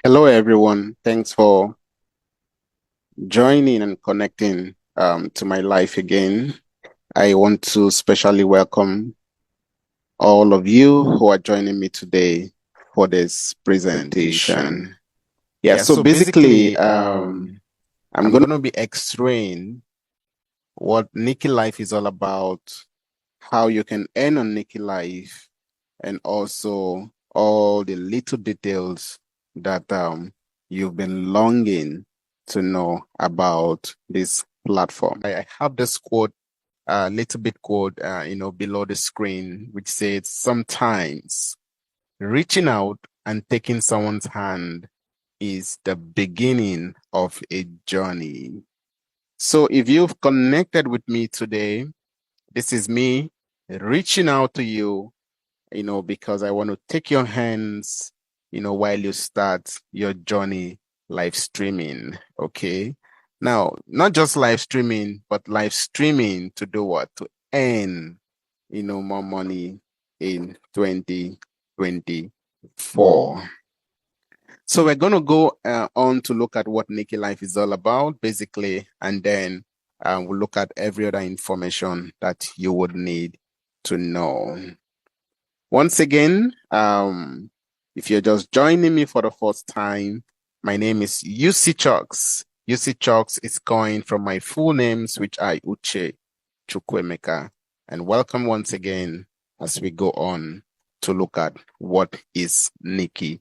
Hello, everyone. Thanks for joining and connecting to my life again. I want to specially welcome all of you who are joining me today for this presentation. Yeah, Yeah, so so basically, basically, I'm I'm going gonna be extracting what NikiLive is all about, how you can earn on NikiLive, and also all the little details that you've been longing to know about this platform. I have this quote, little bit quote, below the screen, which says, "Sometimes reaching out and taking someone's hand is the beginning of a journey." So if you've connected with me today, this is me reaching out to you, because I want to take your hands, while you start your journey live streaming. Okay. Now, not just live streaming, but live streaming to do what? To earn, more money in 2024. So we're going to go on to look at what NikiLive is all about, basically, and then we'll look at every other information that you would need to know. Once again, if you're just joining me for the first time, my name is UC Chucks. UC Chucks is coined from my full names, which are Uche Chukwemeka. And welcome once again as we go on to look at what is NikiLive.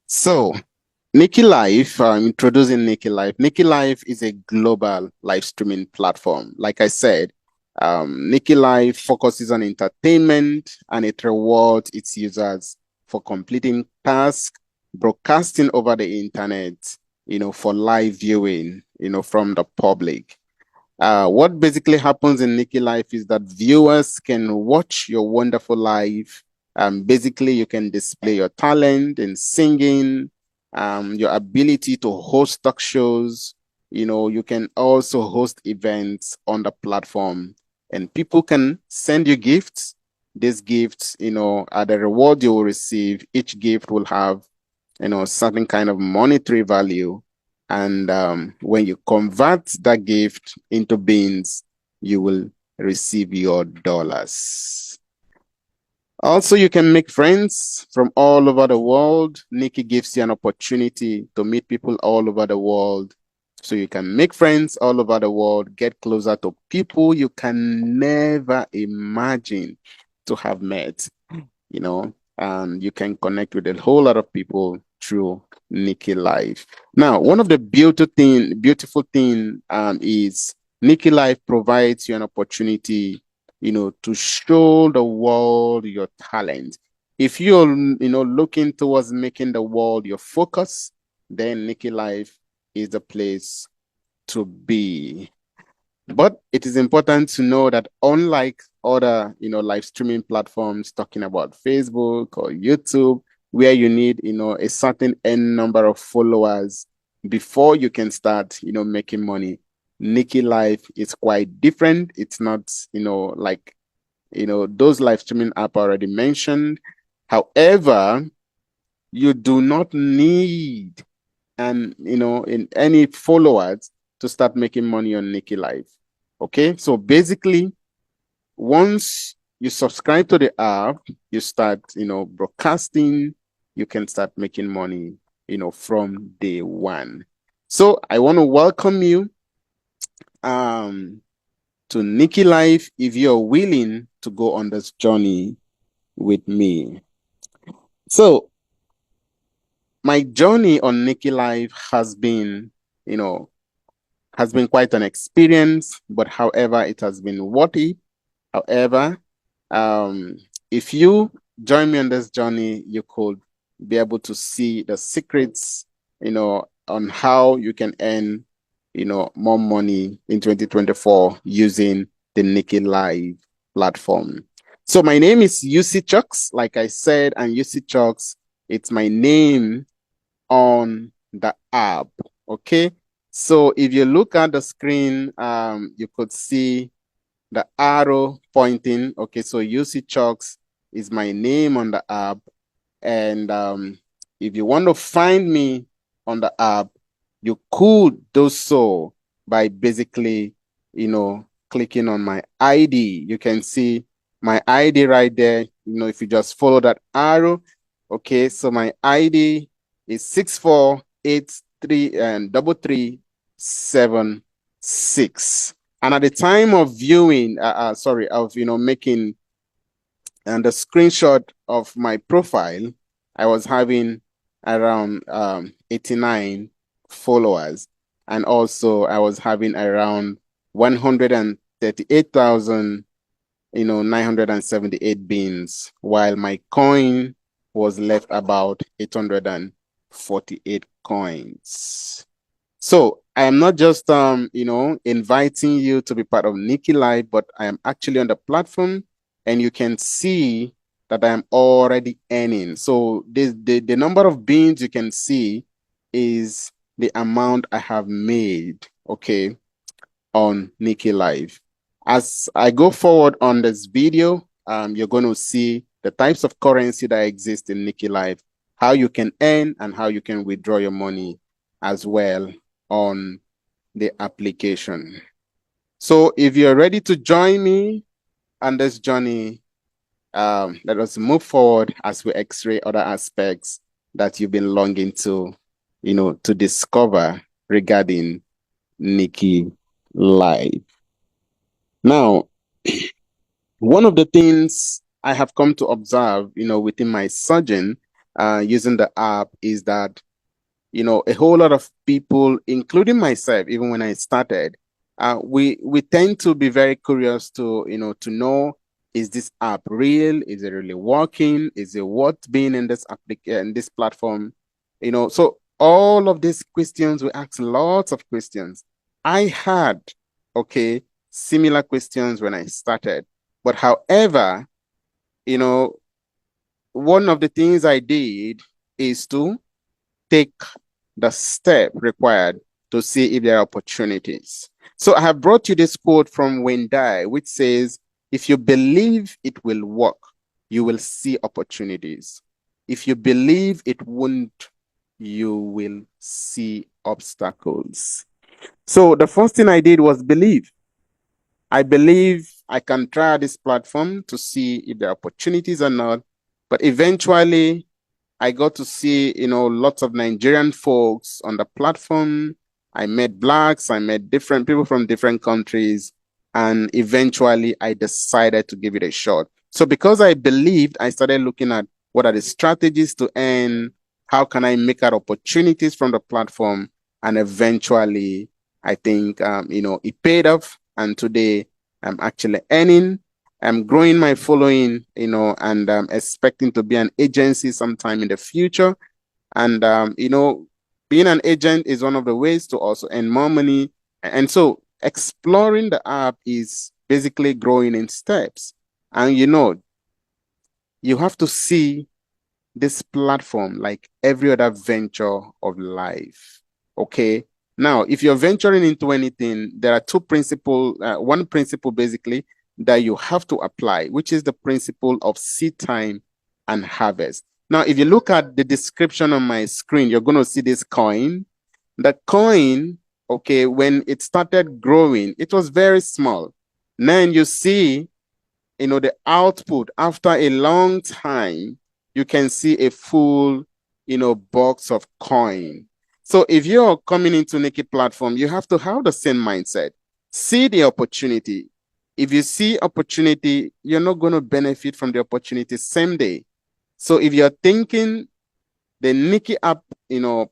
So, NikiLive, introducing NikiLive. NikiLive is a global live streaming platform. Like I said, NikiLive focuses on entertainment and it rewards its users for completing tasks, broadcasting over the internet, for live viewing, from the public. What basically happens in NikiLive is that viewers can watch your wonderful live. Basically, you can display your talent in singing, your ability to host talk shows. You can also host events on the platform, and people can send you gifts. These gifts, are the reward you will receive. Each gift will have, certain kind of monetary value. And when you convert that gift into beans, you will receive your dollars. Also, you can make friends from all over the world. Niki gives you an opportunity to meet people all over the world. So you can make friends all over the world, get closer to people you can never imagine to have met, and you can connect with a whole lot of people through NikiLive. Now, one of the beautiful thing is NikiLive provides you an opportunity, to show the world your talent. If you're, looking towards making the world your focus, then NikiLive is the place to be. But it is important to know that unlike other, live streaming platforms talking about Facebook or YouTube, where you need, a certain N number of followers before you can start, making money, NikiLive is quite different. It's not, like, those live streaming app already mentioned. However, you do not need in any followers to start making money on NikiLive. Okay, so basically, once you subscribe to the app, you start, broadcasting, you can start making money, from day one. So I want to welcome you to NikiLive if you're willing to go on this journey with me. So my journey on NikiLive has been quite an experience, but however, it has been worth it. However, um, if you join me on this journey, you could be able to see the secrets, on how you can earn, more money in 2024 using the NikiLive platform. So my name is UC Chucks, like I said, and UC Chucks, it's my name on the app. Okay. So if you look at the screen, you could see the arrow pointing. Okay, so UC Chucks is my name on the app. And if you want to find me on the app, you could do so by basically, clicking on my ID. You can see my ID right there. If you just follow that arrow, okay. So my ID is 6483 and 3376. And at the time of viewing, of making and the screenshot of my profile, I was having around 89 followers. And also I was having around 138,000, 978 beans, while my coin was left about 848 coins. So I am not just inviting you to be part of NikiLive, but I am actually on the platform, and you can see that I am already earning. So the number of beans you can see is the amount I have made, okay, on NikiLive. As I go forward on this video, you're going to see the types of currency that exist in NikiLive, how you can earn and how you can withdraw your money as well on the application. So if you're ready to join me on this journey, let us move forward as we x-ray other aspects that you've been longing to discover regarding NikiLive. Now, one of the things I have come to observe, within my surgeon, using the app, is that a whole lot of people, including myself, even when I started, we tend to be very curious to know, is this app real? Is it really working? Is it worth being in this platform? So all of these questions, we ask lots of questions. I had, okay, similar questions when I started, but however, one of the things I did is to take the step required to see if there are opportunities. So I have brought you this quote from Wendai, which says, if you believe it will work, you will see opportunities. If you believe it won't, you will see obstacles. So the first thing I did was believe. I believe I can try this platform to see if there are opportunities or not. But eventually, I got to see, lots of Nigerian folks on the platform. I met blacks, I met different people from different countries, and eventually I decided to give it a shot. So because I believed, I started looking at what are the strategies to earn, how can I make out opportunities from the platform, and eventually I think, it paid off, and today I'm actually earning. I'm growing my following, and expecting to be an agency sometime in the future. And, being an agent is one of the ways to also earn more money. And so exploring the app is basically growing in steps. And, you have to see this platform like every other venture of life. Okay. Now, if you're venturing into anything, there are one principle basically that you have to apply, which is the principle of seed time and harvest. Now, if you look at the description on my screen, you're going to see this coin. The coin, okay, when it started growing, it was very small. Then you see, the output after a long time, you can see a full, box of coin. So if you're coming into Niki platform, you have to have the same mindset. See the opportunity. If you see opportunity, you're not going to benefit from the opportunity same day. So if you're thinking the Niki app,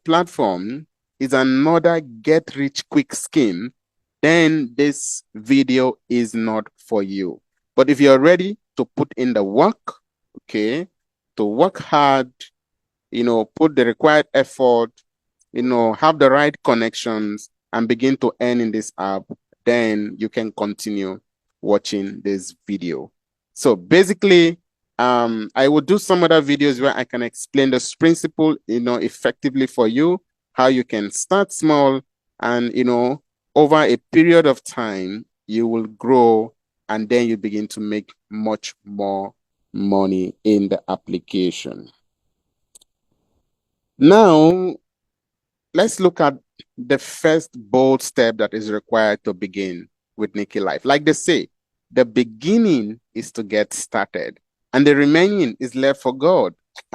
platform is another get rich quick scheme, then this video is not for you. But if you're ready to put in the work, okay, to work hard, put the required effort, have the right connections and begin to earn in this app, then you can continue watching this video. So basically, I will do some other videos where I can explain this principle, effectively for you, how you can start small and, over a period of time, you will grow and then you begin to make much more money in the application. Now, let's look at the first bold step that is required to begin with NikiLive. Like they say, the beginning is to get started, and the remaining is left for God.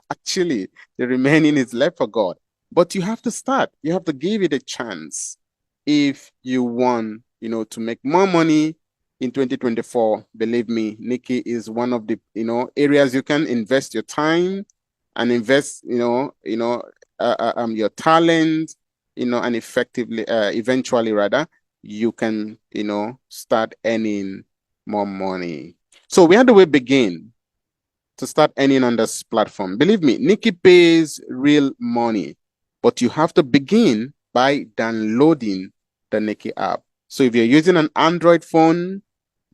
Actually, the remaining is left for God. But you have to start. You have to give it a chance. If you want, to make more money in 2024, believe me, Niki is one of the, areas you can invest your time and invest, your talent, and effectively, eventually rather, you can, start earning more money. So where do we begin to start earning on this platform? Believe me, Niki pays real money, but you have to begin by downloading the Niki app. So if you're using an Android phone,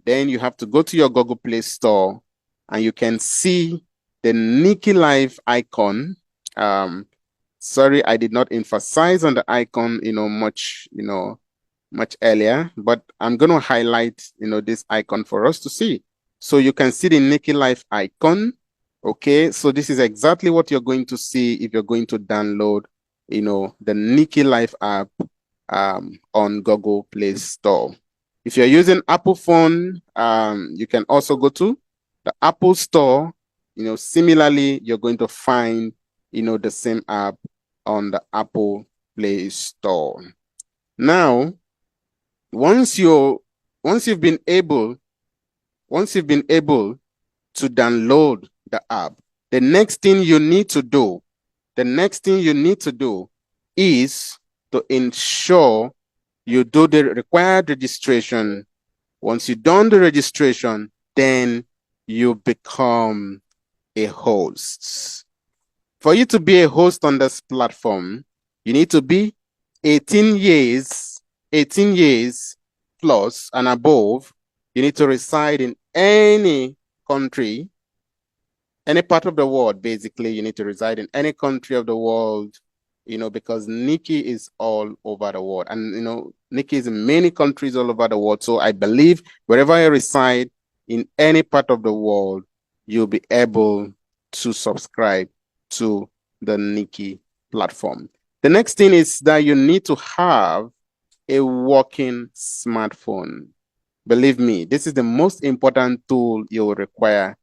then you have to go to your Google Play Store and you can see the NikiLive icon. Sorry, I did not emphasize on the icon, much earlier, but I'm going to highlight, this icon for us to see. So you can see the NikiLive icon. Okay, so this is exactly what you're going to see if you're going to download, the NikiLive app on Google Play Store. If you're using Apple phone, you can also go to the Apple Store. Similarly, you're going to find, the same app on the Apple Play Store. Now, once you've been able to download the app, the next thing you need to do is to ensure you do the required registration. Once you've done the registration, then you become a host. For you to be a host on this platform, you need to be 18 years plus and above. You need to reside in any country, any part of the world. Basically, you need to reside in any country of the world, because Niki is all over the world. And, Niki is in many countries all over the world. So I believe wherever you reside in any part of the world, you'll be able to subscribe to the Niki platform. The next thing is that you need to have a working smartphone. Believe me, this is the most important tool you will require,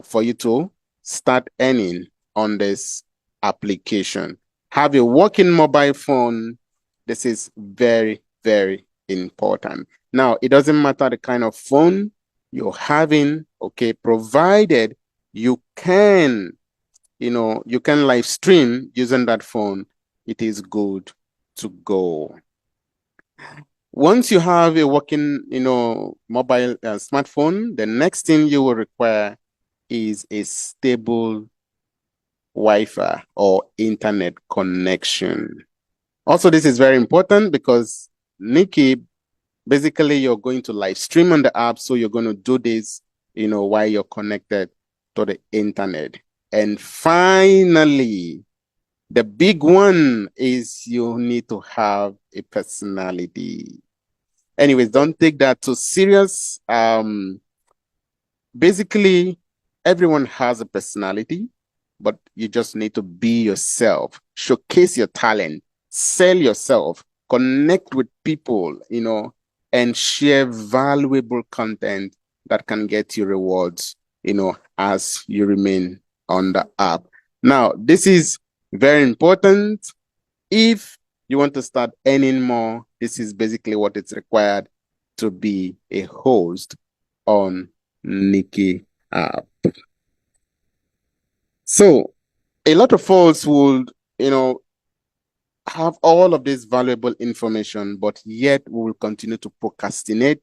for you to start earning on this application. Have a working mobile phone. This is very, very important. Now, it doesn't matter the kind of phone you're having, okay, provided you can, you can live stream using that phone, it is good to go. Once you have a working, mobile smartphone, the next thing you will require is a stable Wi-Fi or internet connection. Also, this is very important because Niki, basically you're going to live stream on the app. So you're going to do this, while you're connected to the internet. And finally, the big one is you need to have a personality. Anyways, don't take that too serious. Basically, everyone has a personality, but you just need to be yourself, showcase your talent, sell yourself, connect with people, and share valuable content that can get you rewards, as you remain on the app. Now, this is very important. If you want to start earning more, this is basically what it's required to be a host on Niki app. So a lot of folks would, have all of this valuable information, but yet we will continue to procrastinate.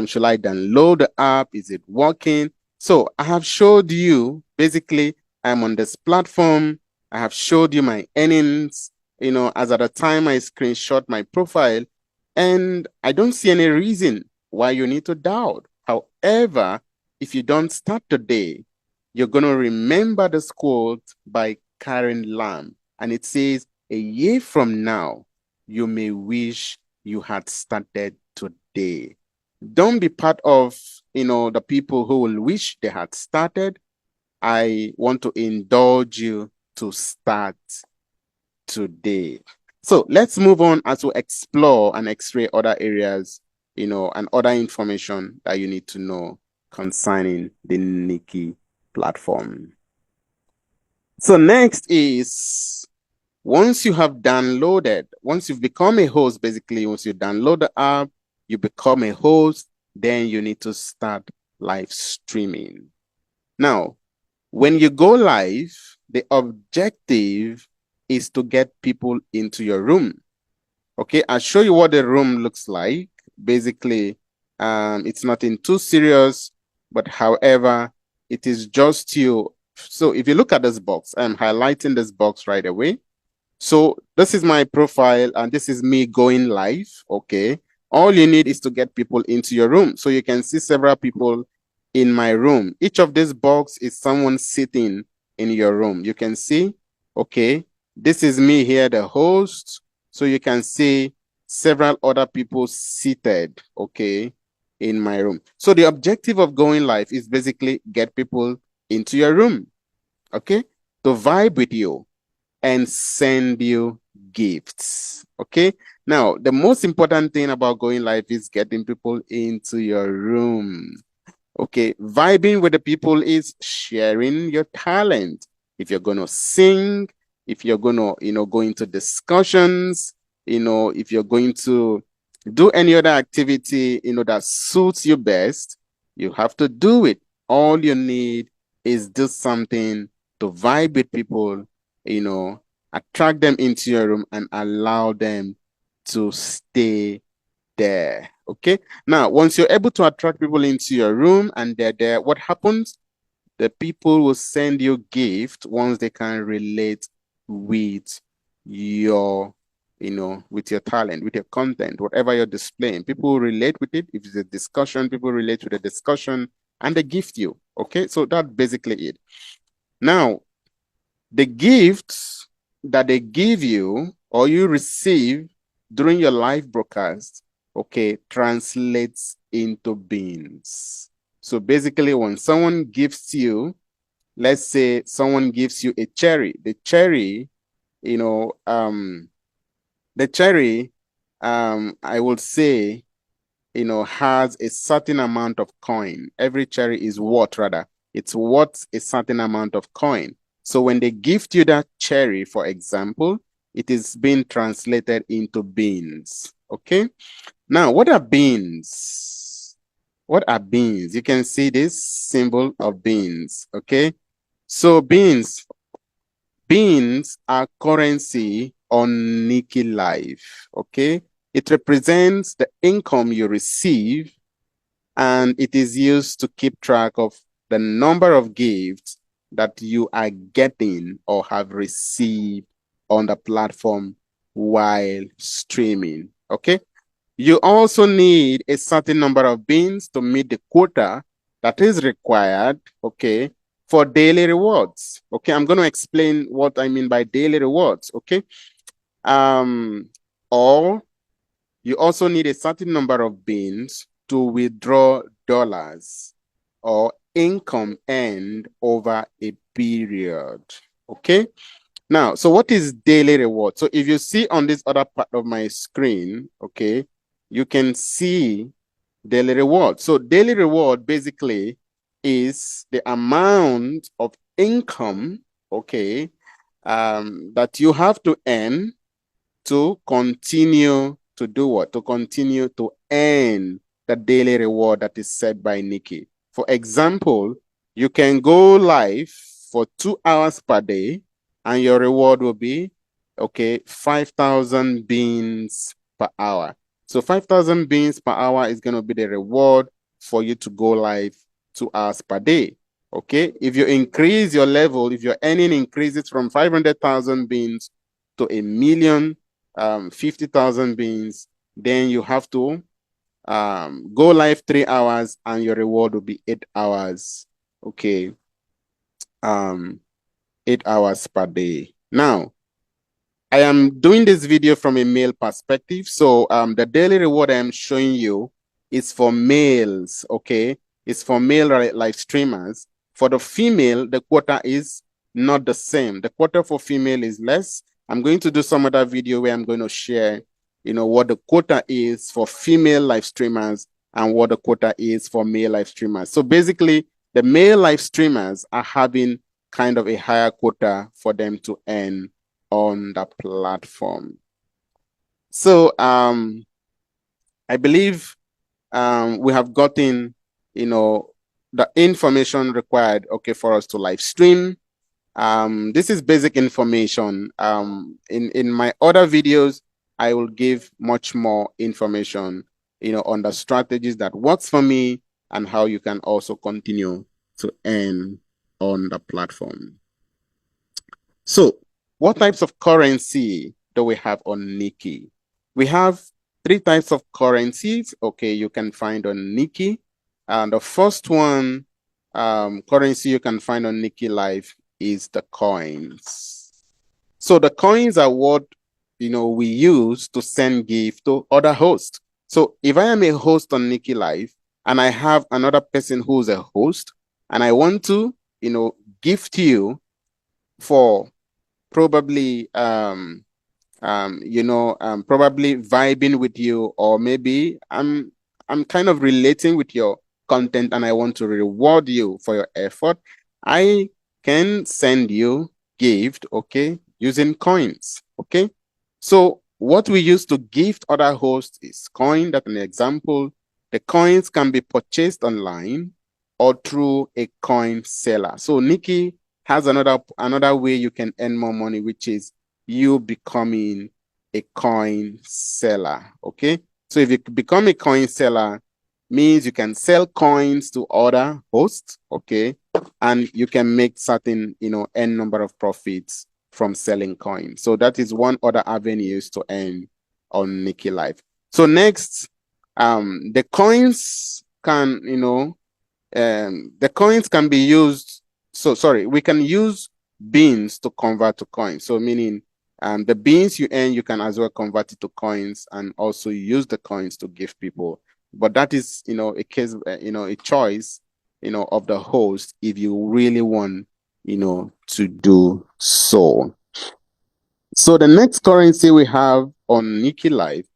Shall I download the app? Is it working? So I have showed you, basically, I'm on this platform. I have showed you my earnings, as at the time I screenshot my profile, and I don't see any reason why you need to doubt. However, if you don't start today, you're going to remember this quote by Karen Lamb, and it says, a year from now, you may wish you had started today. Don't be part of, the people who will wish they had started. I want to indulge you to start today. So let's move on as we explore and x-ray other areas, and other information that you need to know concerning the Niki platform. So next is, once you've become a host, basically, once you download the app, you become a host, then you need to start live streaming. Now, when you go live, the objective is to get people into your room. Okay, I'll show you what the room looks like. Basically, it's nothing too serious, but however, it is just you. So if you look at this box, I'm highlighting this box right away. So this is my profile and this is me going live. Okay. All you need is to get people into your room. So you can see several people in my room. Each of this box is someone sitting in your room. You can see, okay, this is me here, the host. So you can see several other people seated, okay, in my room. So the objective of going live is basically get people into your room, okay, to vibe with you and send you gifts. Okay. Now, the most important thing about going live is getting people into your room. Okay. Vibing with the people is sharing your talent. If you're going to sing, if you're going to, go into discussions, if you're going to do any other activity, that suits you best, you have to do it. All you need is do something to vibe with people, attract them into your room and allow them to stay there. Okay. Now, once you're able to attract people into your room and they're there, what happens? The people will send you gift once they can relate with your, with your talent, with your content, whatever you're displaying. People will relate with it. If it's a discussion, people relate to the discussion and they gift you. Okay. So that's basically it. Now, the gifts that they give you or you receive during your live broadcast, okay, translates into beans. So basically, when someone gives you, let's say someone gives you a cherry, the cherry, I would say, has a certain amount of coin. Every cherry is worth, rather, it's worth a certain amount of coin. So when they gift you that cherry, for example, it is being translated into beans. Okay. Now, what are beans? What are beans? You can see this symbol of beans. Okay. So beans are currency on NikiLive. Okay. It represents the income you receive and it is used to keep track of the number of gifts that you are getting or have received on the platform while streaming. Okay. You also need a certain number of beans to meet the quota that is required, okay, for daily rewards. Okay, I'm going to explain what I mean by daily rewards, okay? Or you also need a certain number of beans to withdraw dollars or income earned over a period, okay? Now, so what is daily reward? So if you see on this other part of my screen, okay, you can see daily reward. So daily reward basically is the amount of income, okay, that you have to earn to continue to do what? To continue to earn the daily reward that is set by Niki. For example, you can go live for 2 hours per day and your reward will be, okay, 5,000 beans per hour. So 5,000 beans per hour is going to be the reward for you to go live 2 hours per day. Okay, if you increase your level, if your earning increases from 500,000 beans to a million, 50,000 beans, then you have to go live 3 hours and your reward will be 8 hours. Okay. 8 hours per day. Now, I am doing this video from a male perspective. So the daily reward I am showing you is for males, okay? It's for male live streamers. For the female, the quota is not the same. The quota for female is less I'm going to do some other video where I'm going to share, what the quota is for female live streamers and what the quota is for male live streamers. So basically, the male live streamers are having kind of a higher quota for them to earn on the platform. So I believe we have gotten, the information required, okay, for us to live stream. This is basic information. In my other videos, I will give much more information, on the strategies that works for me and how you can also continue to earn on the platform. So what types of currency do we have on Niki? We have 3 types of currencies, okay, you can find on Niki. And the first one, currency you can find on NikiLive is the coins. So the coins are what, we use to send gift to other hosts. So if I am a host on NikiLive and I have another person who's a host and I want to, gift you for probably probably vibing with you, or maybe I'm kind of relating with your content and I want to reward you for your effort, I can send you gift, okay, using coins, okay? So what we use to gift other hosts is coin. That's an example. The coins can be purchased online or through a coin seller. So Niki has another way you can earn more money, which is you becoming a coin seller, okay? So if you become a coin seller, means you can sell coins to other hosts, okay? And you can make certain, n number of profits from selling coins. So that is one other avenues to earn on NikiLive. So next, the coins can, the coins can be used. So sorry, we can use beans to convert to coins. So meaning the beans you earn, you can as well convert it to coins and also use the coins to give people. But that is, a case, a choice, of the host if you really want, to do so. So the next currency we have on NikiLive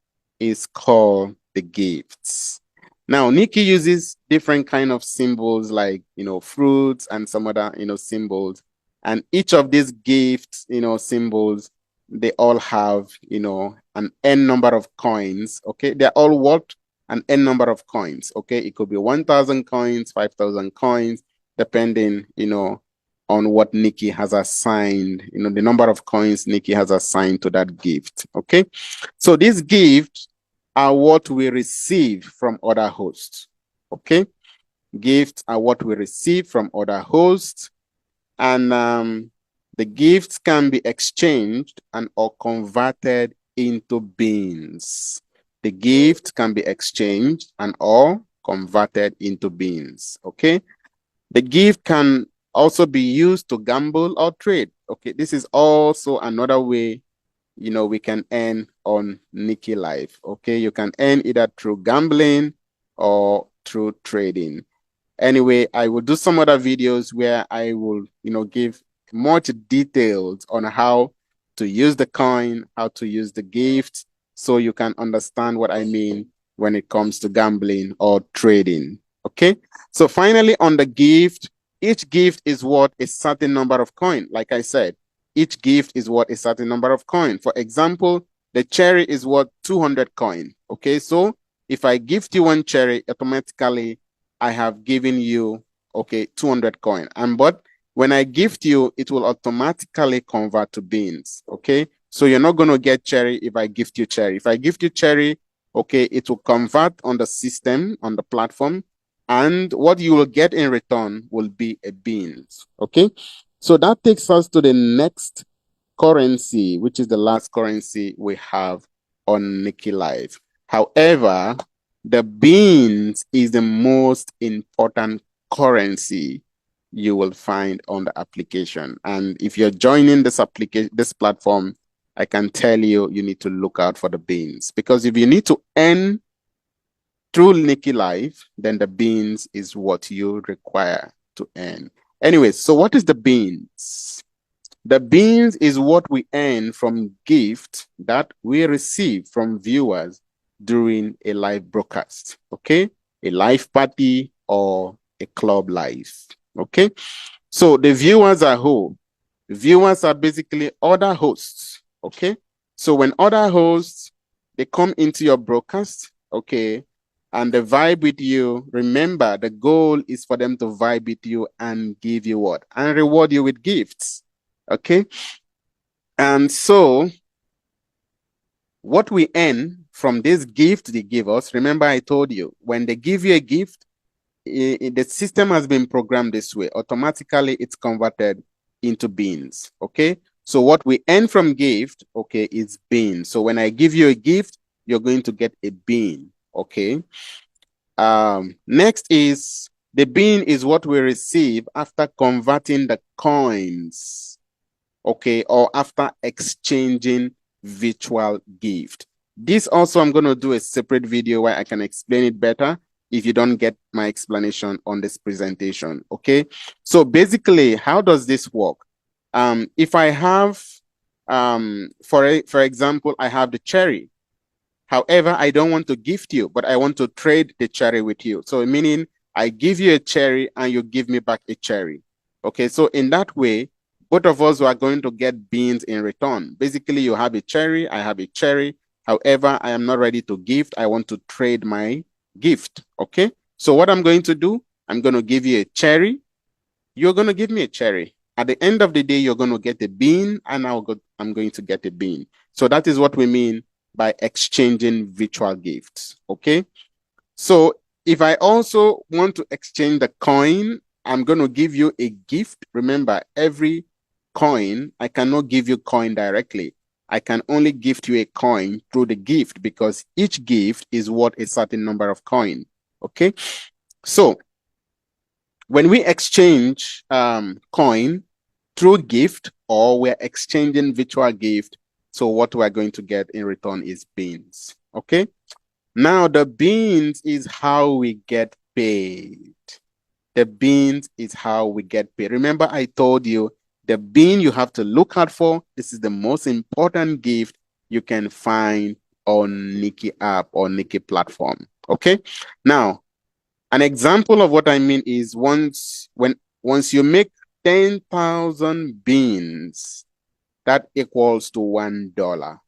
is called the gifts. Now, Niki uses different kind of symbols like, fruits and some other, symbols. And each of these gifts, symbols, they all have, an n number of coins, okay? They're all worth an n number of coins, okay? It could be 1,000 coins, 5,000 coins, depending, on what Niki has assigned, the number of coins Niki has assigned to that gift, okay? So these gifts are what we receive from other hosts, okay? Gifts are what we receive from other hosts, and the gifts can be exchanged and or converted into beans. The gift can be exchanged and or converted into beans, okay? The gift can also be used to gamble or trade. Okay, this is also another way, we can earn on NikiLive. Okay, you can earn either through gambling or through trading. Anyway, I will do some other videos where I will, give much details on how to use the coin, how to use the gift, so you can understand what I mean when it comes to gambling or trading. Okay, so finally on the gift, each gift is worth a certain number of coin. Like I said, each gift is worth a certain number of coin. For example, the cherry is worth 200 coin. Okay, so if I gift you one cherry, automatically I have given you, okay, 200 coin. And but when I gift you, it will automatically convert to beans. Okay, so you're not going to get cherry if I gift you cherry. If I gift you cherry, okay, it will convert on the system, on the platform, and what you will get in return will be a beans. Okay, so that takes us to the next currency, which is the last currency we have on NikiLive. However, the beans is the most important currency you will find on the application. And if you're joining this application, this platform, I can tell you, you need to look out for the beans, because if you need to earn through NikiLive, then the beans is what you require to earn. Anyway, so what is the beans? The beans is what we earn from gifts that we receive from viewers during a live broadcast, okay? A live party or a club live, okay? So the viewers are who? Viewers are basically other hosts, okay? So when other hosts, they come into your broadcast, okay, and they vibe with you, remember the goal is for them to vibe with you and give you what? And reward you with gifts, okay? And so what we earn from this gift they give us, remember I told you, when they give you a gift, the system has been programmed this way. Automatically, it's converted into beans, okay? So what we earn from gift, okay, is beans. So when I give you a gift, you're going to get a bean, okay? Next is, the bean is what we receive after converting the coins, okay, or after exchanging virtual gift. This also, I'm going to do a separate video where I can explain it better if you don't get my explanation on this presentation, okay? So basically, how does this work? If I have, for example, I have the cherry. However, I don't want to gift you, but I want to trade the cherry with you. So meaning I give you a cherry and you give me back a cherry. Okay, so in that way, both of us are going to get beans in return. Basically, you have a cherry, I have a cherry. However, I am not ready to gift. I want to trade my gift. Okay, so what I'm going to do, I'm going to give you a cherry. You're going to give me a cherry. At the end of the day, you're going to get a bean, and I'm going to get a bean. So that is what we mean by exchanging virtual gifts. Okay, so if I also want to exchange the coin, I'm going to give you a gift. Remember, every coin, I cannot give you coin directly. I can only gift you a coin through the gift because each gift is worth a certain number of coin. Okay, so when we exchange coin through gift, or we're exchanging virtual gift, so what we're going to get in return is beans. Okay, now the beans is how we get paid. The beans is how we get paid. Remember, I told you the bean you have to look out for. This is the most important gift you can find on Niki app or Niki platform. Okay, now an example of what I mean is once you make 10,000 beans, that equals to $1.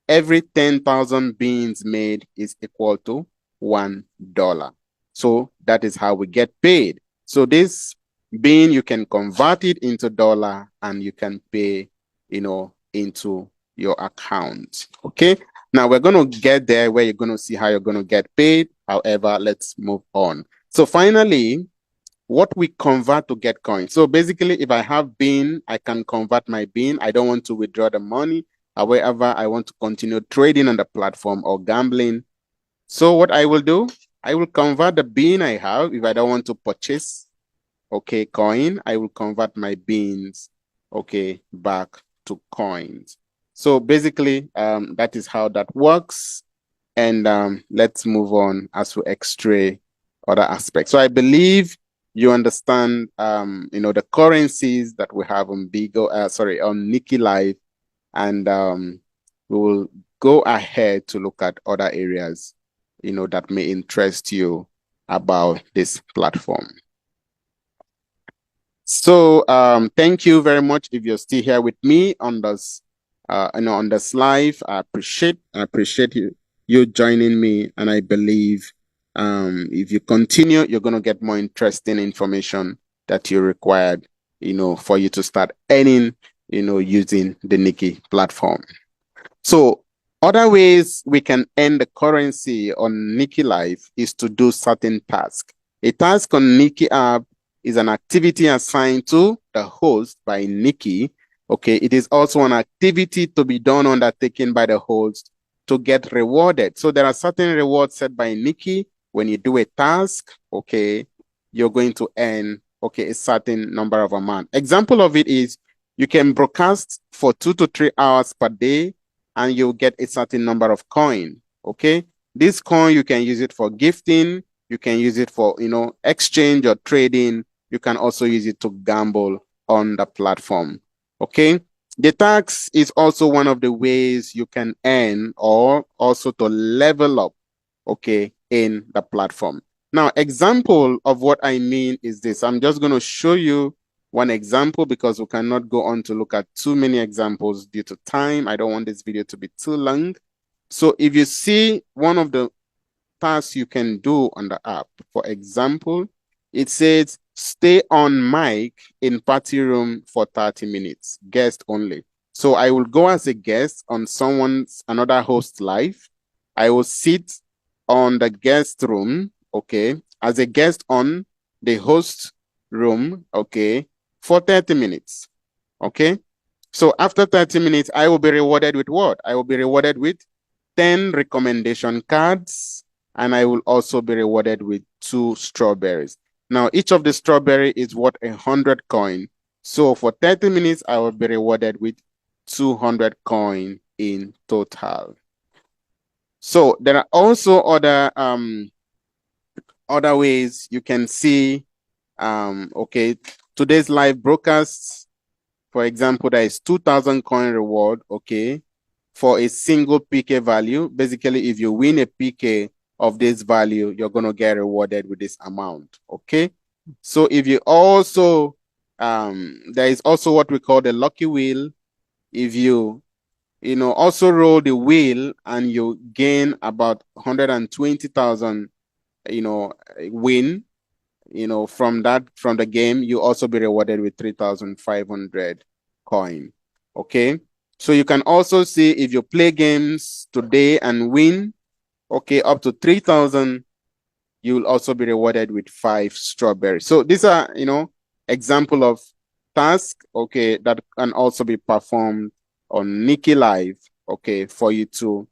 Every 10,000 beans made is equal to $1. So that is how we get paid. So this bean, you can convert it into dollar and you can pay, into your account. Okay. Now we're going to get there where you're going to see how you're going to get paid. However, let's move on. So finally, what we convert to get coins. So basically, if I have bean, I can convert my bean. I don't want to withdraw the money. However, I want to continue trading on the platform or gambling. So what I will do, I will convert the bean I have. If I don't want to purchase, okay, coin, I will convert my beans, okay, back to coins. So basically, that is how that works. And let's move on as we x-ray other aspects. So I believe you understand, the currencies that we have on on NikiLive, and we will go ahead to look at other areas, that may interest you about this platform. So thank you very much if you're still here with me on this, on this live. I appreciate you joining me, and I believe if you continue, you're going to get more interesting information that you required, for you to start earning, using the Niki platform. So other ways we can earn the currency on NikiLive is to do certain tasks. A task on Niki app is an activity assigned to the host by Niki. Okay, it is also an activity to be done undertaken by the host to get rewarded. So there are certain rewards set by Niki. When you do a task, okay, you're going to earn, okay, a certain number of amount. Example of it is you can broadcast for 2 to 3 hours per day and you'll get a certain number of coin. Okay, this coin, you can use it for gifting, you can use it for, exchange or trading. You can also use it to gamble on the platform. Okay. The tax is also one of the ways you can earn or also to level up, okay, in the platform. Now, example of what I mean is this. I'm just going to show you one example because we cannot go on to look at too many examples due to time. I don't want this video to be too long. So if you see one of the tasks you can do on the app, for example, it says stay on mic in party room for 30 minutes, guest only. So I will go as a guest on another host live. I will sit on the guest room, okay, as a guest on the host room, okay, for 30 minutes, okay. So after 30 minutes, I will be rewarded with what? I will be rewarded with 10 recommendation cards, and I will also be rewarded with 2 strawberries. Now, each of the strawberry is worth 100 coin. So for 30 minutes, I will be rewarded with 200 coin in total. So there are also other ways you can see, okay, today's live broadcasts. For example, there is 2,000 coin reward, okay, for a single PK value. Basically, if you win a PK of this value, you're going to get rewarded with this amount, okay? So if you also, there is also what we call the lucky wheel. If you also roll the wheel and you gain about 120,000, win, from the game, you also be rewarded with 3,500 coin. Okay. So you can also see if you play games today and win, okay, up to 3,000, you will also be rewarded with 5 strawberries. So these are, example of tasks, okay, that can also be performed on NikiLive, okay, for you to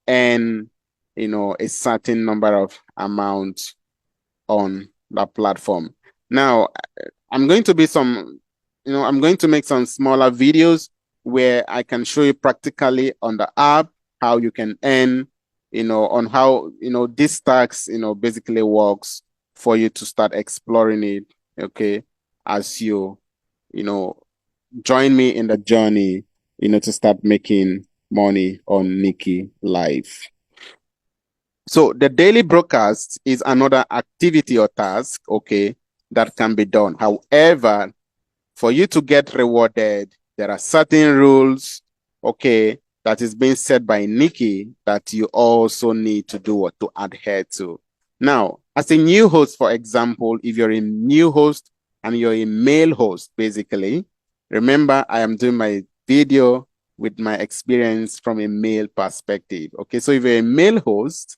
earn, a certain number of amount on the platform. Now, I'm going to I'm going to make some smaller videos where I can show you practically on the app how you can earn, on how, this tax, basically works for you to start exploring it, okay, as join me in the journey, to start making money on NikiLive. So the daily broadcast is another activity or task, okay, that can be done. However, for you to get rewarded, there are certain rules, okay, that is being set by Niki that you also need to do or to adhere to. Now, as a new host, for example, if you're a new host and you're a male host, basically, remember I am doing my video with my experience from a male perspective. Okay, so if you're a male host,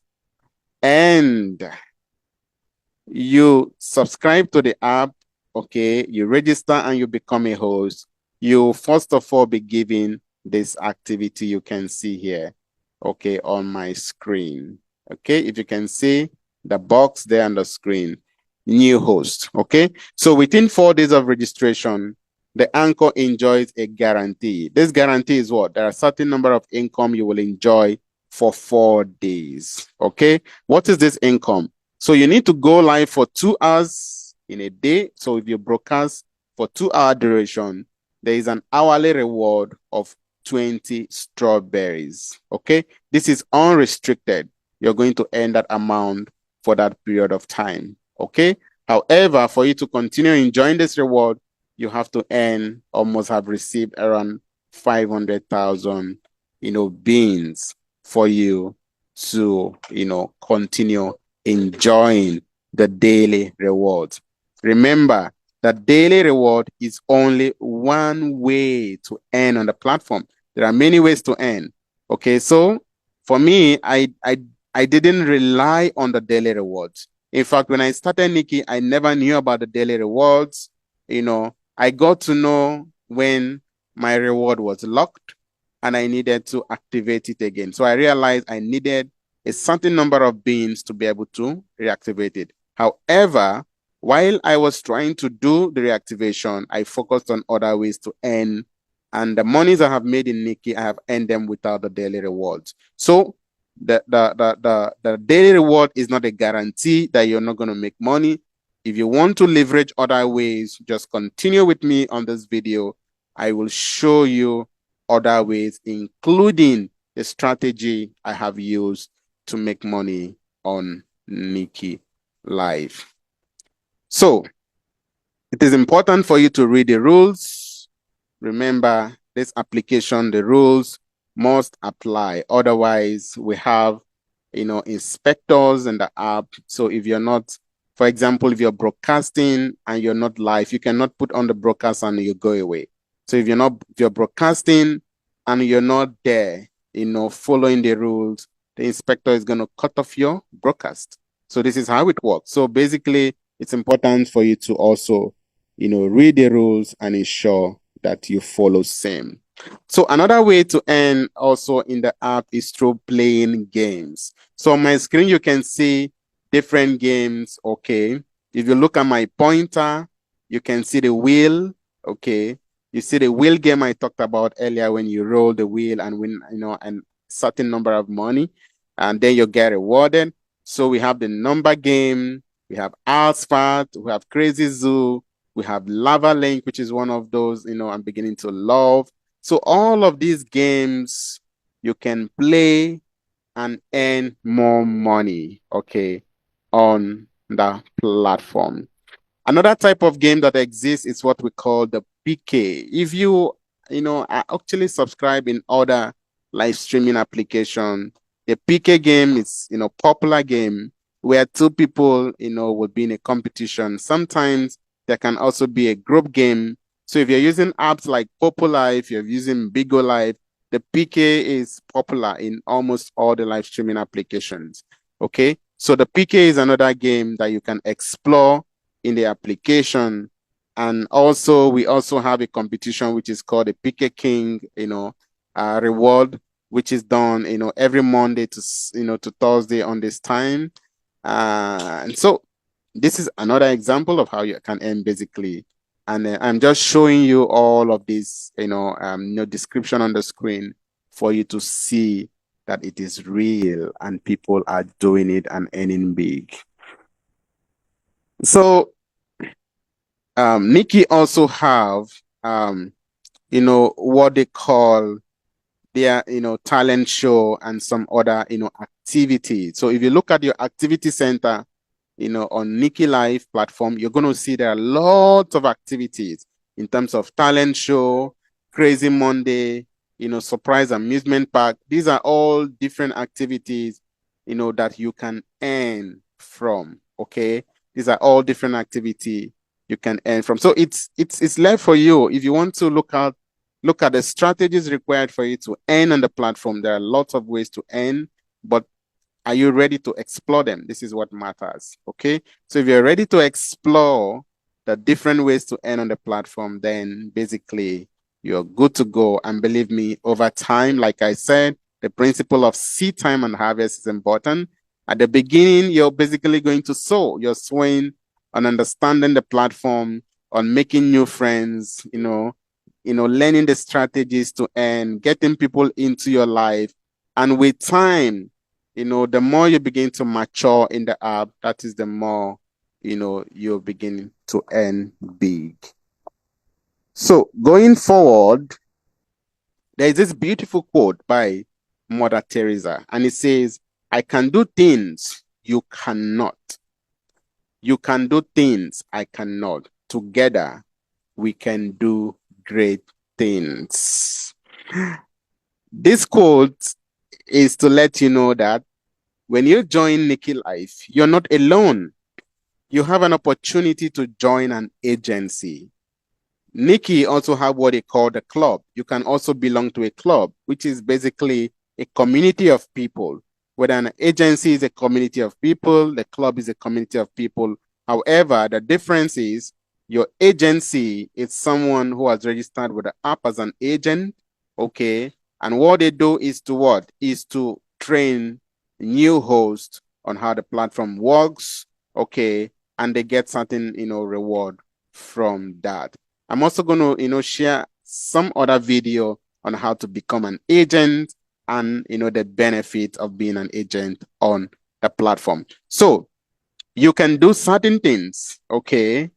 and you subscribe to the app, okay, you register and you become a host, you first of all be given this activity you can see here, okay, on my screen. Okay, if you can see the box there on the screen, new host. Okay, so within 4 days of registration, the anchor enjoys a guarantee. This guarantee is what? There are a certain number of income you will enjoy for 4 days. Okay, what is this income? So you need to go live for 2 hours in a day. So if you broadcast for 2-hour duration, there is an hourly reward of 20 strawberries. Okay, this is unrestricted. You're going to earn that amount for that period of time. Okay, however, for you to continue enjoying this reward, you have to earn or must have received around 500,000 beans for you to continue enjoying the daily rewards. Remember that daily reward is only one way to earn on the platform. There are many ways to earn. Okay, so for me, I didn't rely on the daily rewards. In fact, when I started Niki, I never knew about the daily rewards. I got to know when my reward was locked and I needed to activate it again. So I realized I needed a certain number of beans to be able to reactivate it. However, while I was trying to do the reactivation, I focused on other ways to earn. And the monies I have made in Niki, I have earned them without the daily rewards. So the daily reward is not a guarantee that you're not going to make money. If you want to leverage other ways, just continue with me on this video I will show you other ways, including the strategy I have used to make money on NikiLive. So it is important for you to read the rules. Remember, this application, the rules must apply. Otherwise, we have, inspectors in the app. So if you're not, for example, if you're broadcasting and you're not live, you cannot put on the broadcast and you go away. So if you're broadcasting and you're not there, following the rules, the inspector is going to cut off your broadcast. So this is how it works. So basically, it's important for you to also, read the rules and ensure that you follow same. So another way to earn also in the app is through playing games. So on my screen, you can see different games. Okay. If you look at my pointer, you can see the wheel. Okay. You see the wheel game I talked about earlier when you roll the wheel and win, a certain number of money, and then you get rewarded. So we have the number game, we have Asphalt, we have Crazy Zoo, we have Lava Link, which is one of those, I'm beginning to love. So all of these games you can play and earn more money, okay, on the platform. Another type of game that exists is what we call the PK. If you, are actually subscribed in other live streaming application, the PK game is, popular game where two people, will be in a competition. Sometimes there can also be a group game. So if you're using apps like Popular, if you're using Bigo Live, the PK is popular in almost all the live streaming applications. Okay. So the PK is another game that you can explore in the application. And also, we also have a competition which is called the PK King, reward, which is done, every Monday to Thursday on this time. And so this is another example of how you can earn basically. And I'm just showing you all of this, description on the screen for you to see that it is real and people are doing it and earning big. So Niki also have, what they call their, talent show and some other, activities. So if you look at your activity center, on NikiLive platform, you're going to see there are lots of activities in terms of talent show, Crazy Monday, surprise amusement park. These are all different activities, that you can earn from. Okay. These are all different activity you can earn from. So it's left for you. If you want to look at the strategies required for you to earn on the platform, there are lots of ways to earn, but are you ready to explore them? This is what matters. Okay. So if you're ready to explore the different ways to earn on the platform, then basically you're good to go. And believe me, over time, like I said, the principle of seed time and harvest is important. At the beginning, you're basically going to sow. You're sowing on understanding the platform, on making new friends, learning the strategies to earn, getting people into your life. And with time, the more you begin to mature in the app, that is the more, you're beginning to earn big. So going forward, there is this beautiful quote by Mother Teresa, and it says, I can do things you cannot. You can do things I cannot. Together, we can do great things. This quote is to let you know that when you join NikiLive, you're not alone. You have an opportunity to join an agency. Niki also have what they call the club. You can also belong to a club, which is basically a community of people. Whether an agency is a community of people, the club is a community of people. However, the difference is your agency is someone who has registered with the app as an agent, okay? And what they do is to what? Is to train new hosts on how the platform works, okay? And they get certain, reward from that. I'm also going to, share some other video on how to become an agent and, the benefit of being an agent on the platform. So you can do certain things, okay?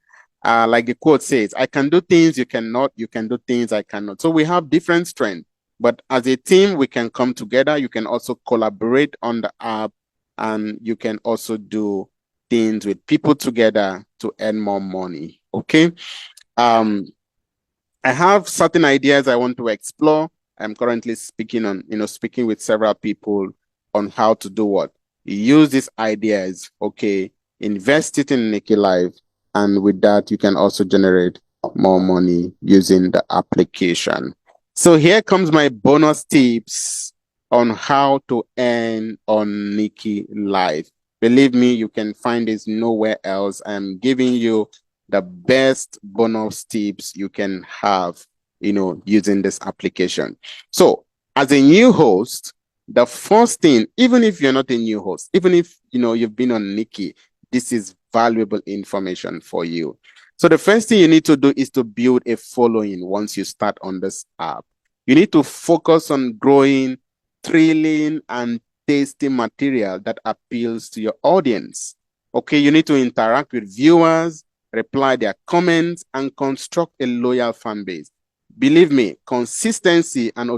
like the quote says, I can do things you cannot, you can do things I cannot. So we have different strengths, but as a team, we can come together. You can also collaborate on the app, and you can also do things with people together to earn more money. Okay. I have certain ideas I want to explore. I'm currently speaking with several people on how to do what. Use these ideas, okay, invest it in NikiLive, and with that, you can also generate more money using the application. So here comes my bonus tips on how to earn on NikiLive. Believe me, you can find this nowhere else. I'm giving you the best bonus tips you can have, using this application. So as a new host, the first thing, even if you're not a new host, even if, you've been on Niki, this is valuable information for you. So the first thing you need to do is to build a following once you start on this app. You need to focus on growing thrilling and tasty material that appeals to your audience. Okay, you need to interact with viewers, reply their comments, and construct a loyal fan base. Believe me, consistency and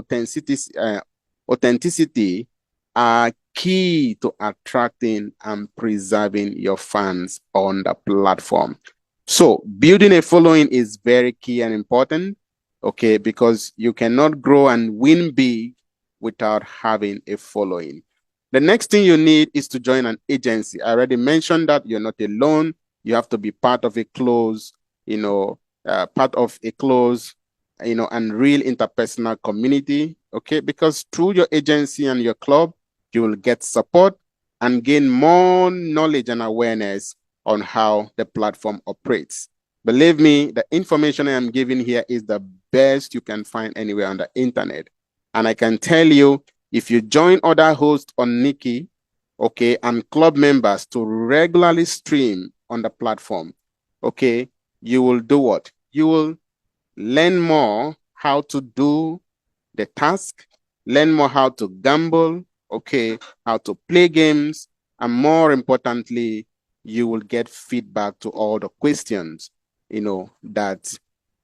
authenticity are key to attracting and preserving your fans on the platform. So building a following is very key and important, okay, because you cannot grow and win big without having a following. The next thing you need is to join an agency. I already mentioned that you're not alone. You have to be part of a close, and real interpersonal community, okay? Because through your agency and your club, you will get support and gain more knowledge and awareness on how the platform operates. Believe me, the information I am giving here is the best you can find anywhere on the internet. And I can tell you, if you join other hosts on Niki, okay, and club members to regularly stream on the platform, okay, you will do what? You will learn more how to do the task, learn more how to gamble, okay, how to play games, and more importantly, you will get feedback to all the questions, that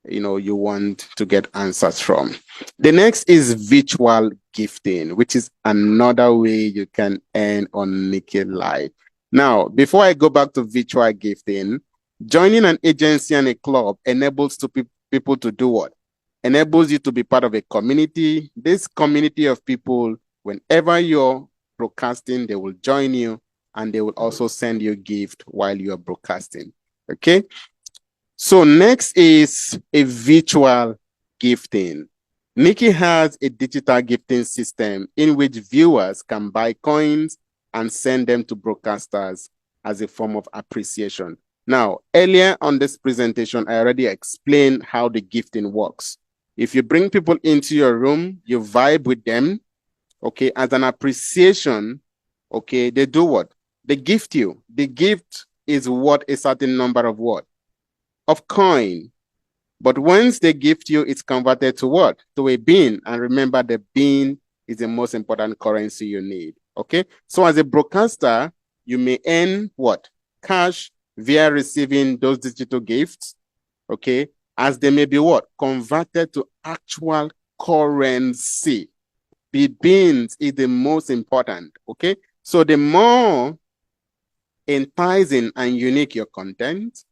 you want to get answers from. The next is virtual gifting, which is another way you can earn on NikiLive. Now, before I go back to virtual gifting, joining an agency and a club enables people to do what? Enables you to be part of a community. This community of people, whenever you're broadcasting, they will join you, and they will also send you a gift while you're broadcasting. Okay. So next is a virtual gifting. Niki has a digital gifting system in which viewers can buy coins and send them to broadcasters as a form of appreciation. Now, earlier on this presentation, I already explained how the gifting works. If you bring people into your room, you vibe with them, okay, as an appreciation, okay, they do what? They gift you. The gift is what? A certain number of what? Of coin. But once they gift you, it's converted to what? To a bean. And remember, the bean is the most important currency you need. Okay. So as a broadcaster, you may earn what? Cash via receiving those digital gifts. Okay. As they may be what? Converted to actual currency. The beans is the most important. Okay. So the more enticing and unique your content,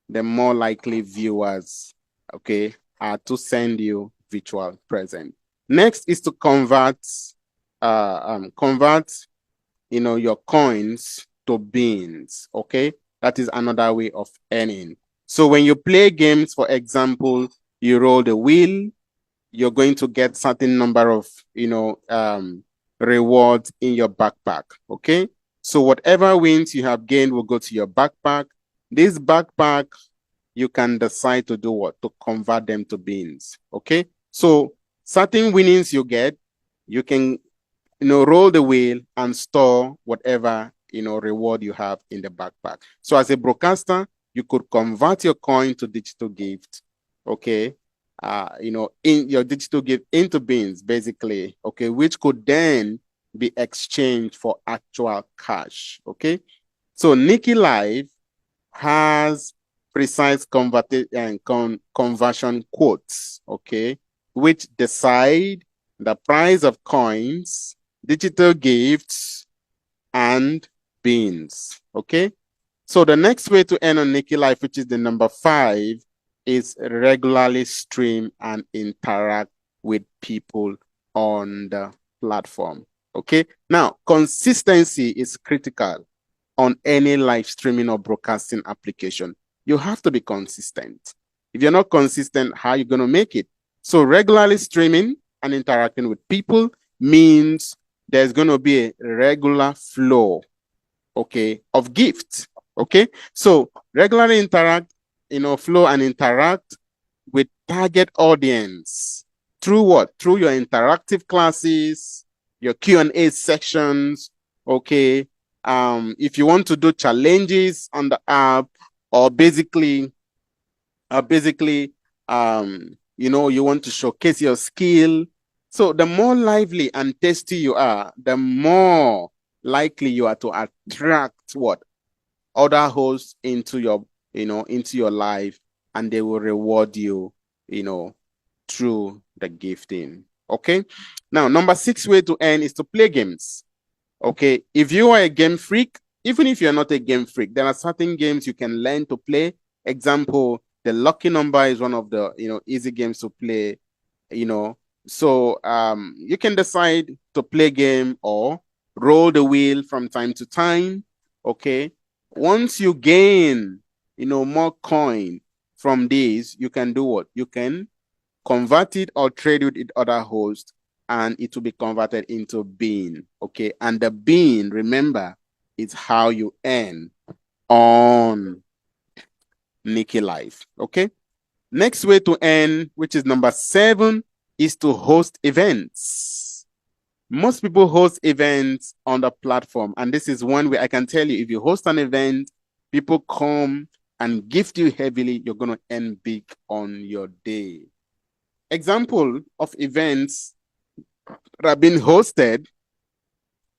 the more likely viewers, okay, are to send you virtual present. Next is to convert, your coins to beans, okay? That is another way of earning. So when you play games, for example, you roll the wheel, you're going to get certain number of, rewards in your backpack, okay? So whatever wins you have gained will go to your backpack. This backpack, you can decide to do what? To convert them to beans, okay? So certain winnings you get, you can, roll the wheel and store whatever, reward you have in the backpack. So as a broadcaster, you could convert your coin to digital gift, okay? In your digital gift into beans, basically, okay, which could then be exchanged for actual cash, okay? So NikiLive has precise conversion quotes, okay, which decide the price of coins, digital gifts, and beans, okay? So the next way to earn on NikiLive, which is the number 5, is regularly stream and interact with people on the platform, okay? Now, consistency is critical on any live streaming or broadcasting application. You have to be consistent. If you're not consistent, how are you going to make it? So regularly streaming and interacting with people means there's going to be a regular flow, okay, of gifts, okay? So regularly interact, flow and interact with target audience through what? Through your interactive classes, your Q&A sections, okay? If you want to do challenges on the app, or basically, you want to showcase your skill. So the more lively and tasty you are, the more likely you are to attract what? Other hosts into your life, and they will reward you, through the gifting. Okay. Now, number 6 way to earn is to play games. Okay. If you are a game freak, even if you're not a game freak, there are certain games you can learn to play. Example, the lucky number is one of the, easy games to play, So you can decide to play game or roll the wheel from time to time. Okay. Once you gain, more coin from these, you can do what? You can convert it or trade it with other hosts, and it will be converted into bean. Okay. And the bean, remember, is how you earn on NikiLive. Okay. Next way to earn, which is number 7, is to host events. Most people host events on the platform, and this is one way I can tell you, if you host an event, people come and gift you heavily, you're going to earn big on your day. Example of events that have been hosted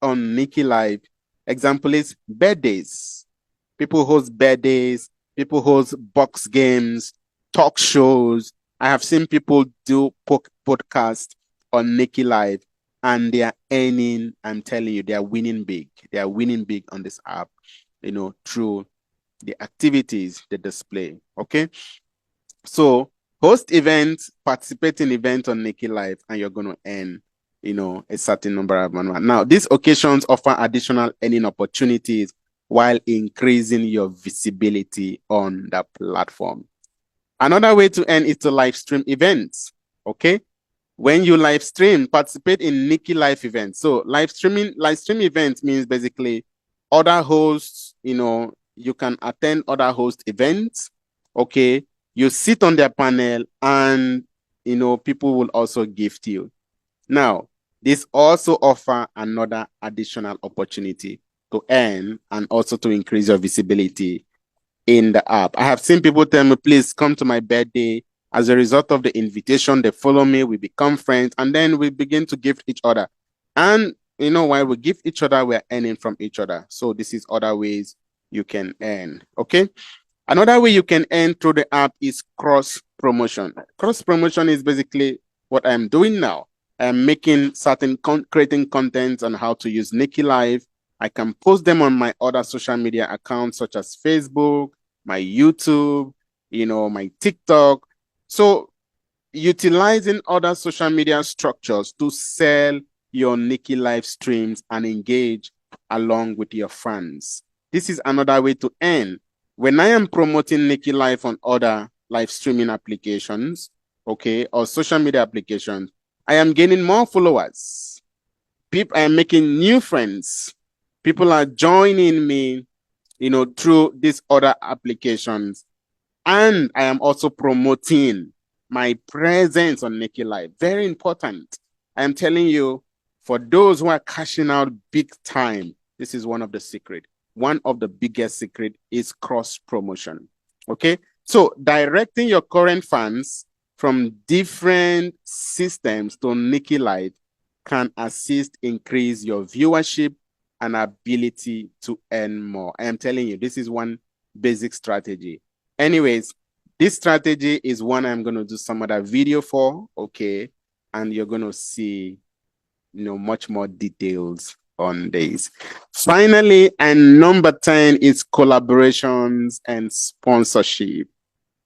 on NikiLive. Example is birthdays. People host birthdays, people host box games, talk shows. I have seen people do podcasts on NikiLive, and they are earning. I'm telling you, they are winning big. They are winning big on this app, through the activities they display. Okay. So host events, participate in events on NikiLive, and you're going to earn, a certain number of money. Now, these occasions offer additional earning opportunities while increasing your visibility on the platform. Another way to earn is to live stream events. Okay. When you live stream, participate in NikiLive events. So live stream events means basically other hosts, you can attend other host events. Okay. You sit on their panel, and, people will also gift you. Now, this also offer another additional opportunity to earn and also to increase your visibility in the app. I have seen people tell me, please come to my birthday. As a result of the invitation, they follow me, we become friends, and then we begin to gift each other. And, while we gift each other, we're earning from each other. So this is other ways you can earn. Okay. Another way you can earn through the app is cross promotion. Cross promotion is basically what I'm doing now. I'm making creating content on how to use NikiLive. I can post them on my other social media accounts, such as Facebook, my YouTube, my TikTok. So utilizing other social media structures to sell your NikiLive streams and engage along with your fans. This is another way to earn. When I am promoting NikiLive on other live streaming applications, okay, or social media applications, I am gaining more followers. I am making new friends. People are joining me, through these other applications. And I am also promoting my presence on NikiLive. Very important. I am telling you, for those who are cashing out big time, this is one of the secrets. One of the biggest secret is cross promotion. Okay. So directing your current fans from different systems to NikiLive can assist increase your viewership and ability to earn more. I am telling you, this is one basic strategy. Anyways, this strategy is one I'm going to do some other video for, okay? And you're going to see, much more details on this. Finally, and number 10 is collaborations and sponsorship.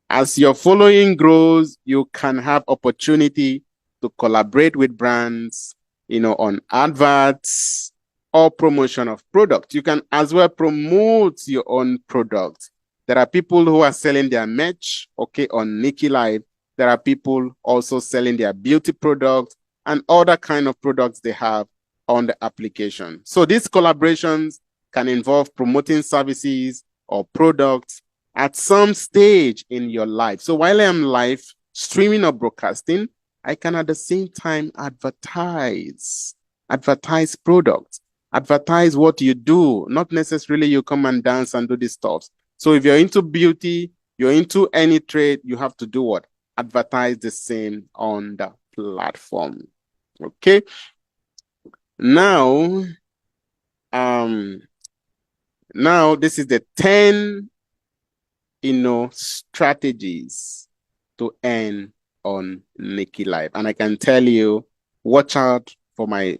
As your following grows, you can have opportunity to collaborate with brands, on adverts or promotion of products. You can as well promote your own product. There are people who are selling their merch, okay, on NikiLive. There are people also selling their beauty products and other kind of products they have on the application. So these collaborations can involve promoting services or products at some stage in your life. So while I am live streaming or broadcasting, I can at the same time advertise products, advertise what you do, not necessarily you come and dance and do this stuff. So if you're into beauty, you're into any trade, you have to do what? Advertise the same on the platform. Okay. Now, this is the 10 strategies to earn on NikiLive. And I can tell you, watch out for my,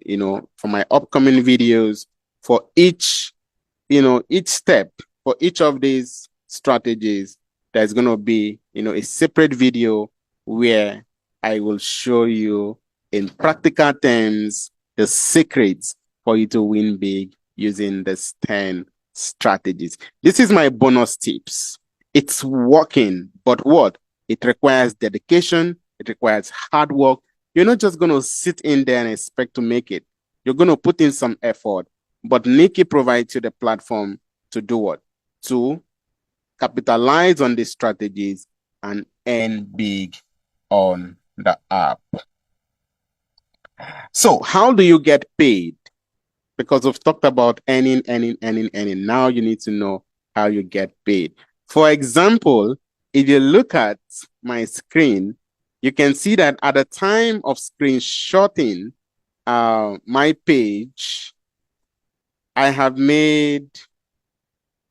for my upcoming videos for each step, for each of these strategies. There's going to be, a separate video where I will show you in practical terms the secrets for you to win big using this 10 strategies. This is my bonus tips. It's working, but what? It requires dedication. It requires hard work. You're not just going to sit in there and expect to make it. You're going to put in some effort. But Niki provides you the platform to do what? To capitalize on these strategies and earn big on the app. So how do you get paid? Because we've talked about earning. Now you need to know how you get paid. For example, if you look at my screen, you can see that at the time of screenshotting my page, I have made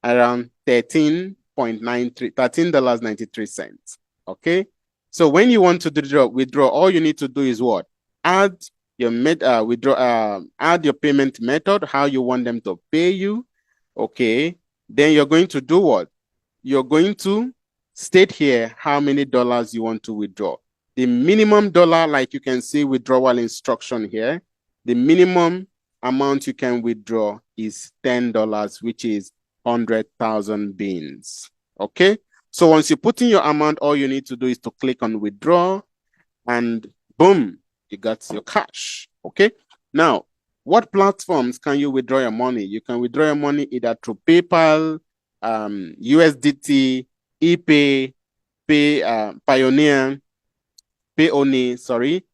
around $13.93. Okay. So when you want to withdraw, all you need to do is what? Add your add your payment method, how you want them to pay you. Okay. Then you're going to do what? You're going to state here how many dollars you want to withdraw. The minimum dollar, like you can see withdrawal instruction here, the minimum amount you can withdraw is $10, which is 100,000 beans. Okay. So once you put in your amount, all you need to do is to click on withdraw and boom, you got your cash. Okay. Now, what platforms can you withdraw your money? You can withdraw your money either through PayPal, USDT, ePay, Payoneer, sorry,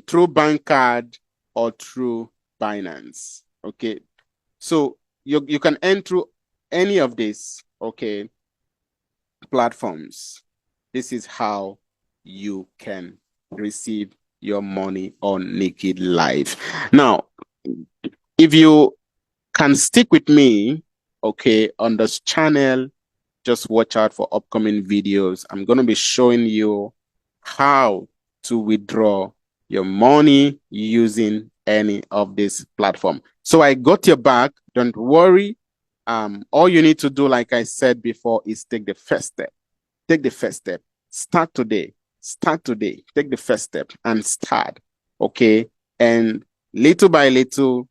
through bank card or through Binance. Okay. So you can earn through any of these, okay, platforms. This is how you can receive your money on NikiLive. Now, if you can stick with me, okay, on this channel, just watch out for upcoming videos. I'm going to be showing you how to withdraw your money using any of this platform. So I got your back. Don't worry. All you need to do, like I said before, is take the first step. Take the first step. Start today. Start today. Take the first step and start. Okay. And little by little,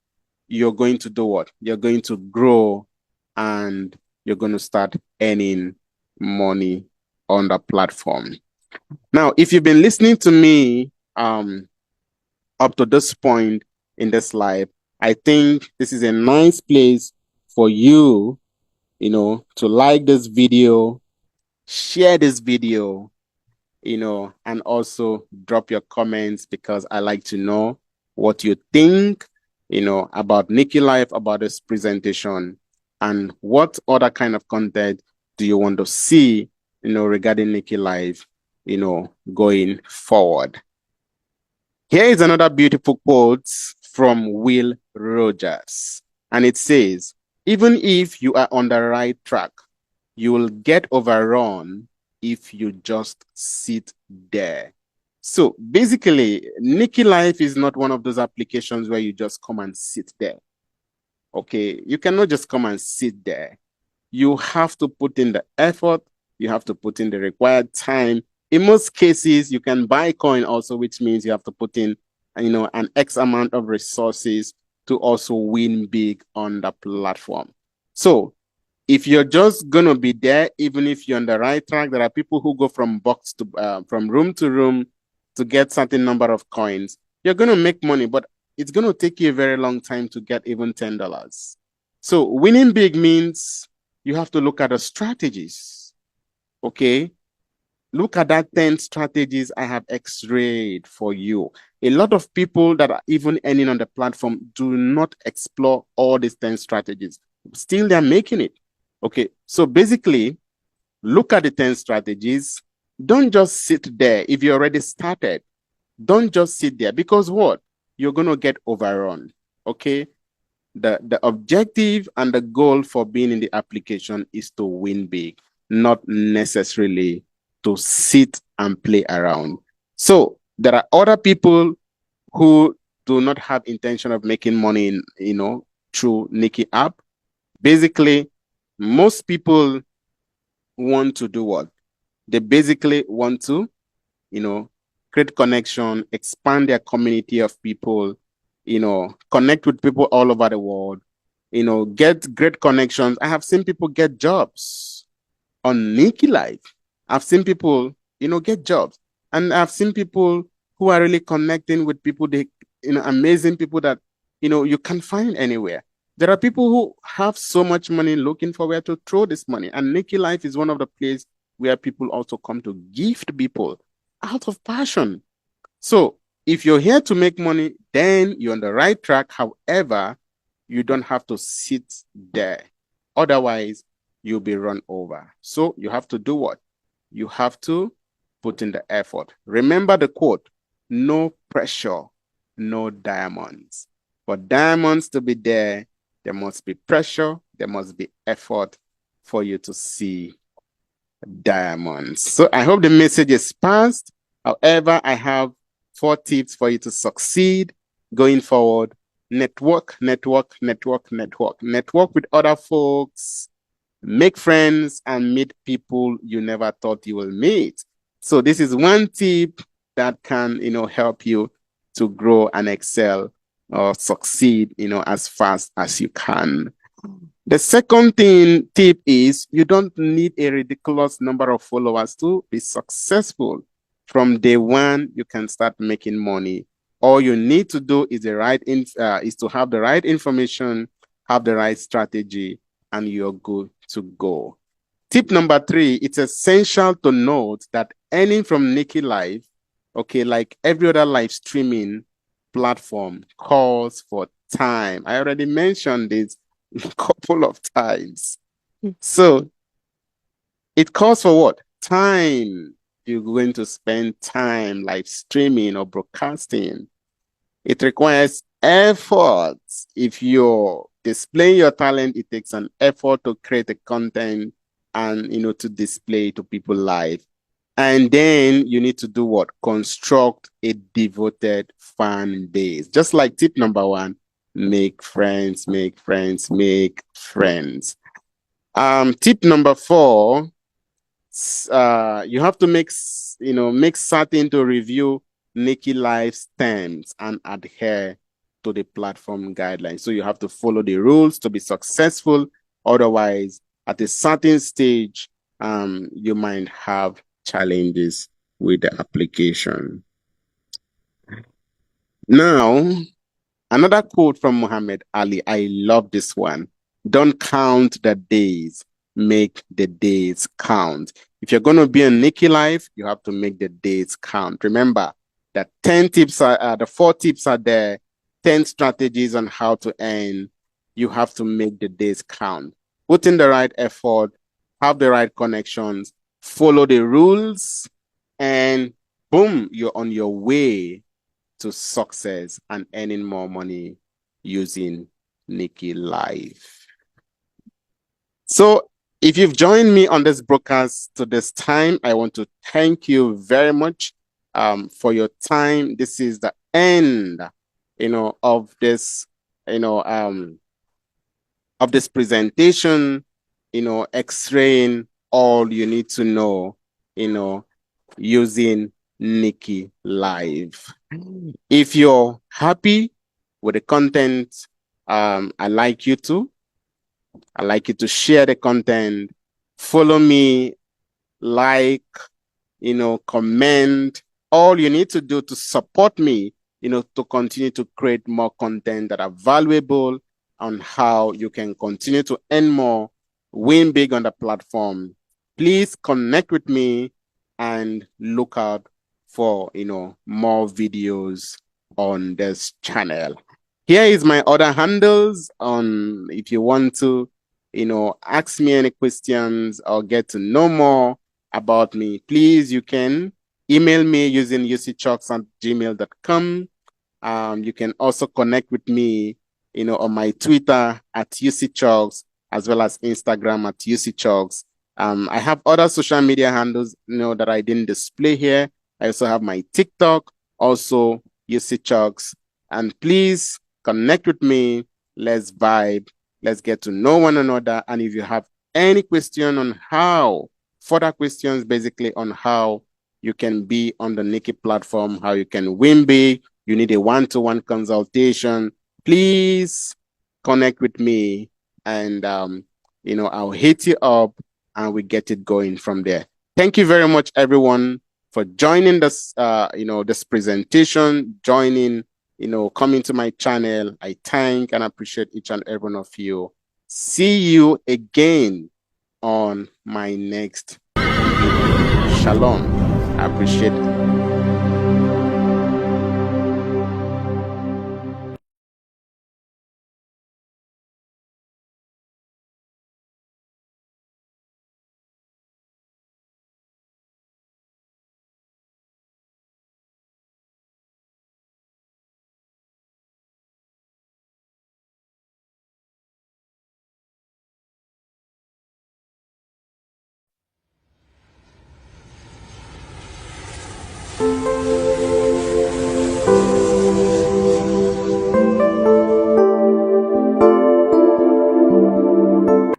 you're going to do what? You're going to grow and you're going to start earning money on the platform. Now, if you've been listening to me up to this point in this live, I think this is a nice place for you, to like this video, share this video, and also drop your comments because I like to know what you think, about NikiLive, about this presentation, and what other kind of content do you want to see, regarding NikiLive, going forward. Here is another beautiful quote from Will Rogers, and it says, even if you are on the right track, you will get overrun if you just sit there. So basically, NikiLive is not one of those applications where you just come and sit there. Okay, you cannot just come and sit there. You have to put in the effort, you have to put in the required time. In most cases, you can buy coin also, which means you have to put in, an X amount of resources to also win big on the platform. So if you're just gonna be there, even if you're on the right track, there are people who go from box to from room to room to get certain number of coins. You're gonna make money, but it's gonna take you a very long time to get even $10. So winning big means you have to look at the strategies. Okay, look at that 10 strategies I have x-rayed for you. A lot of people that are even earning on the platform do not explore all these 10 strategies. Still, they're making it. Okay, so basically, look at the 10 strategies. Don't just sit there. If you already started, don't just sit there, because what? You're going to get overrun. Okay, the objective and the goal for being in the application is to win big, not necessarily to sit and play around. So there are other people who do not have intention of making money through Niki app. Basically, most people want to do what? They basically want to, create connection, expand their community of people, connect with people all over the world, get great connections. I have seen people get jobs on NikiLive. I've seen people, get jobs. And I've seen people who are really connecting with people, amazing people that, you can't find anywhere. There are people who have so much money looking for where to throw this money. And NikiLive is one of the places where people also come to gift people out of passion. So if you're here to make money, then you're on the right track. However, you don't have to sit there. Otherwise, you'll be run over. So you have to do what? You have to put in the effort. Remember the quote, no pressure, no diamonds. For diamonds to be there must be pressure, there must be effort for you to see diamonds. So I hope the message is passed. However, I have 4 tips for you to succeed going forward. Network, network, network, network. Network with other folks, make friends, and meet people you never thought you will meet. So this is one tip that can, help you to grow and excel or succeed, as fast as you can. The second tip is you don't need a ridiculous number of followers to be successful. From day one, you can start making money. All you need to do is is to have the right information, have the right strategy, and you're good to go. Tip number 3, it's essential to note that earning from NikiLive, okay, like every other live streaming platform, calls for time. I already mentioned this a couple of times. So it calls for what? Time. You're going to spend time live streaming or broadcasting. It requires effort. If you're displaying your talent, it takes an effort to create the content and, to display to people live. And then you need to do what? Construct a devoted fan base. Just like tip number 1, make friends, make friends, make friends. Tip number 4, you have to make certain to review NikiLive's terms and adhere to the platform guidelines. So you have to follow the rules to be successful. Otherwise, at a certain stage, you might have challenges with the application. Now, another quote from Muhammad Ali. I love this one. Don't count the days, make the days count. If you're going to be on NikiLive, you have to make the days count. Remember that the 4 tips are there, 10 strategies on how to earn. You have to make the days count. Put in the right effort, have the right connections, follow the rules, and boom, you're on your way to success and earning more money using NikiLive. So If you've joined me on this broadcast to this time, I want to thank you very much for your time. This is the end, of this, of this presentation, x-raying all you need to know, using NikiLive. If you're happy with the content, I'd like you to share the content, follow me, like, comment. All you need to do to support me, to continue to create more content that are valuable on how you can continue to earn more, win big on the platform. Please connect with me and look out for, more videos on this channel. Here is my other handles on if you want to, ask me any questions or get to know more about me. Please, you can email me using ucchucks@gmail.com. You can also connect with me, on my Twitter at ucchucks, as well as Instagram at ucchucks. I have other social media handles, that I didn't display here. I also have my TikTok, also ucchucks. And please connect with me. Let's vibe. Let's get to know one another. And if you have any question on how, further questions basically on how you can be on the Niki platform, how you can win big, you need a one-to-one consultation, please connect with me and, I'll hit you up and we get it going from there. Thank you very much, everyone, for joining this, this presentation, joining, coming to my channel. I thank and appreciate each and every one of you. See you again on my next video. Shalom. I appreciate